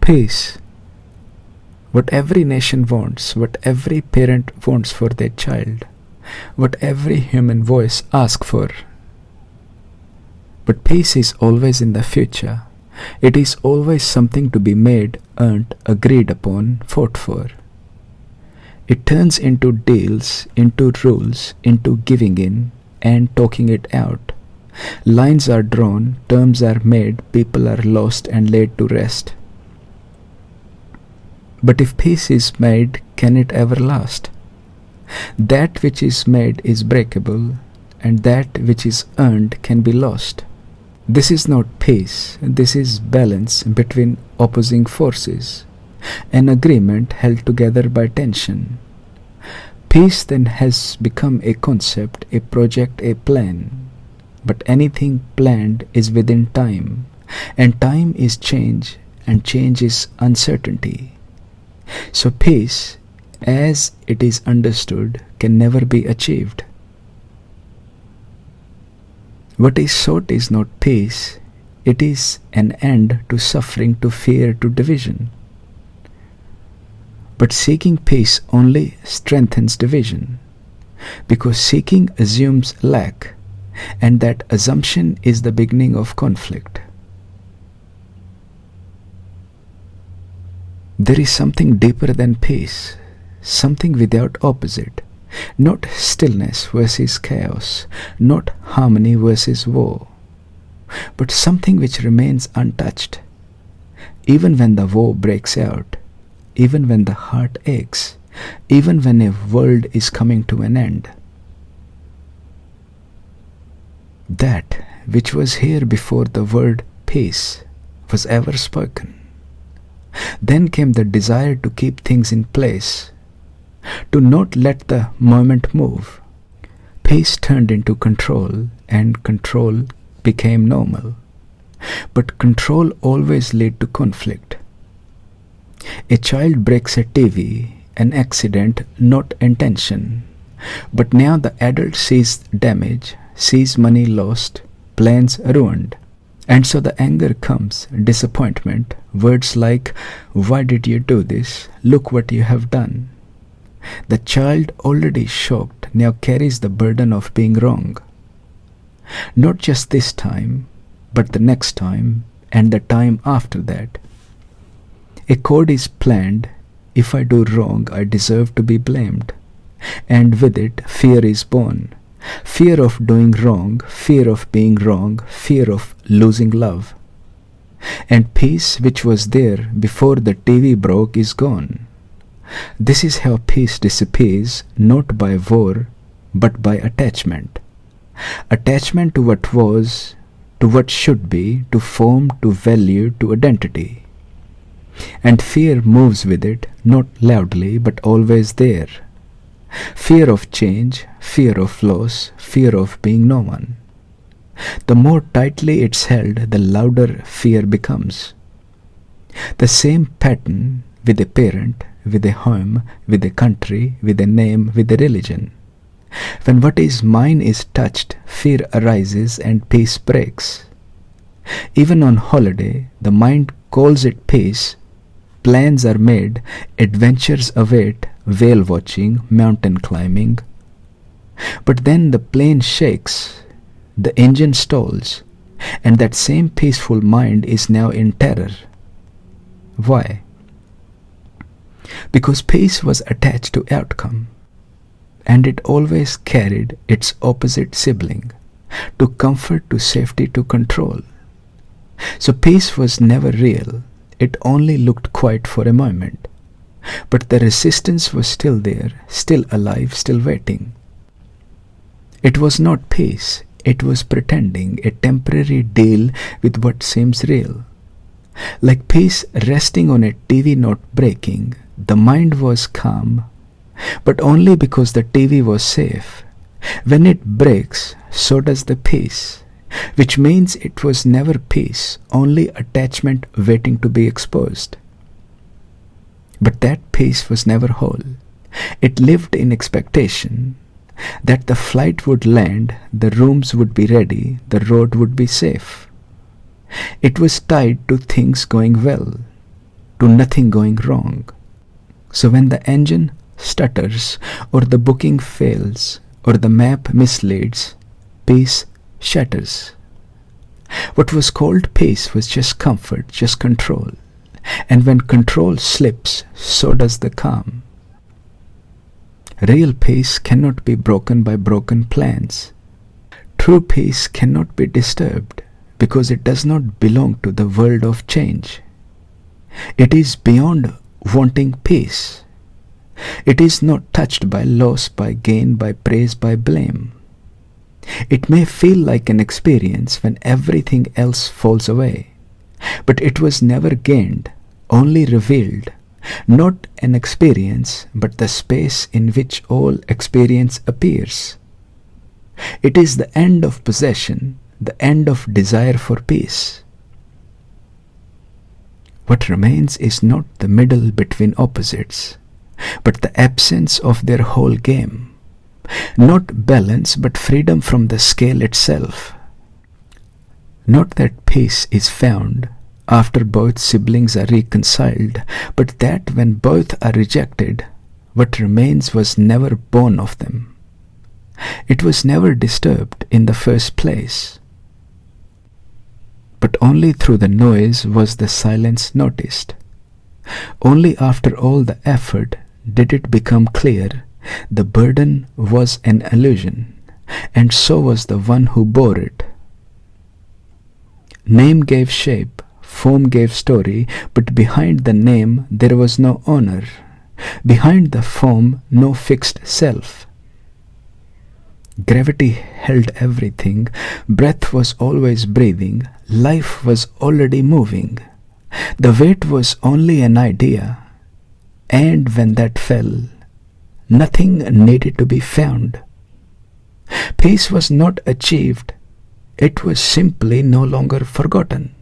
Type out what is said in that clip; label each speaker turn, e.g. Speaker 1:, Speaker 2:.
Speaker 1: Peace. What every nation wants, what every parent wants for their child, what every human voice asks for. But peace is always in the future. It is always something to be made, earned, agreed upon, fought for. It turns into deals, into rules, into giving in and talking it out. Lines are drawn, terms are made, people are lost and laid to rest. But if peace is made, can it ever last? That which is made is breakable, and that which is earned can be lost. This is not peace, this is balance between opposing forces, an agreement held together by tension. Peace then has become a concept, a project, a plan. But anything planned is within time, and time is change, and change is uncertainty. So peace, as it is understood, can never be achieved. What is sought is not peace, it is an end to suffering, to fear, to division. But seeking peace only strengthens division, because seeking assumes lack, and that assumption is the beginning of conflict. There is something deeper than peace, something without opposite, not stillness versus chaos, not harmony versus war, but something which remains untouched, even when the war breaks out, even when the heart aches, even when a world is coming to an end. That which was here before the word peace was ever spoken. Then came the desire to keep things in place, to not let the moment move. Peace turned into control, and control became normal. But control always led to conflict. A child breaks a TV, an accident, not intention. But now the adult sees damage, sees money lost, plans ruined. And so the anger comes, disappointment, words like, "Why did you do this? Look what you have done." The child, already shocked, now carries the burden of being wrong. Not just this time, but the next time, and the time after that. A code is planned. If I do wrong, I deserve to be blamed. And with it, fear is born. Fear of doing wrong, fear of being wrong, fear of losing love. And peace, which was there before the TV broke, is gone. This is how peace disappears, not by war, but by attachment. Attachment to what was, to what should be, to form, to value, to identity. And fear moves with it, not loudly, but always there. Fear of change, fear of loss, fear of being no one. The more tightly it's held, the louder fear becomes. The same pattern with a parent, with a home, with a country, with a name, with a religion. When what is mine is touched, fear arises and peace breaks. Even on holiday, the mind calls it peace. Plans are made, adventures await, whale watching, mountain climbing. But then the plane shakes, the engine stalls, and that same peaceful mind is now in terror. Why? Because peace was attached to outcome, and it always carried its opposite sibling, to comfort, to safety, to control. So peace was never real. It only looked quiet for a moment. But the resistance was still there, still alive, still waiting. It was not peace, it was pretending, a temporary deal with what seems real. Like peace resting on a TV not breaking, the mind was calm, but only because the TV was safe. When it breaks, so does the peace, which means it was never peace, only attachment waiting to be exposed. But that peace was never whole. It lived in expectation that the flight would land, the rooms would be ready, the road would be safe. It was tied to things going well. to nothing going wrong. So when the engine stutters, or the booking fails, or the map misleads, peace shatters. What was called peace was just comfort, just control. And when control slips, so does the calm. Real peace cannot be broken by broken plans. True peace cannot be disturbed because it does not belong to the world of change. It is beyond wanting peace. It is not touched by loss, by gain, by praise, by blame. It may feel like an experience when everything else falls away, but it was never gained, only revealed. Not an experience, but the space in which all experience appears. It is the end of possession, the end of desire for peace. What remains is not the middle between opposites, but the absence of their whole game. Not balance, but freedom from the scale itself. Not that peace is found after both siblings are reconciled, but that when both are rejected, what remains was never born of them. It was never disturbed in the first place. But only through the noise was the silence noticed. Only after all the effort did it become clear the burden was an illusion, and so was the one who bore it. Name gave shape, form gave story, but behind the name there was no owner. Behind the form, no fixed self. Gravity held everything, breath was always breathing, life was already moving. The weight was only an idea, and when that fell, nothing needed to be found. Peace was not achieved, it was simply no longer forgotten.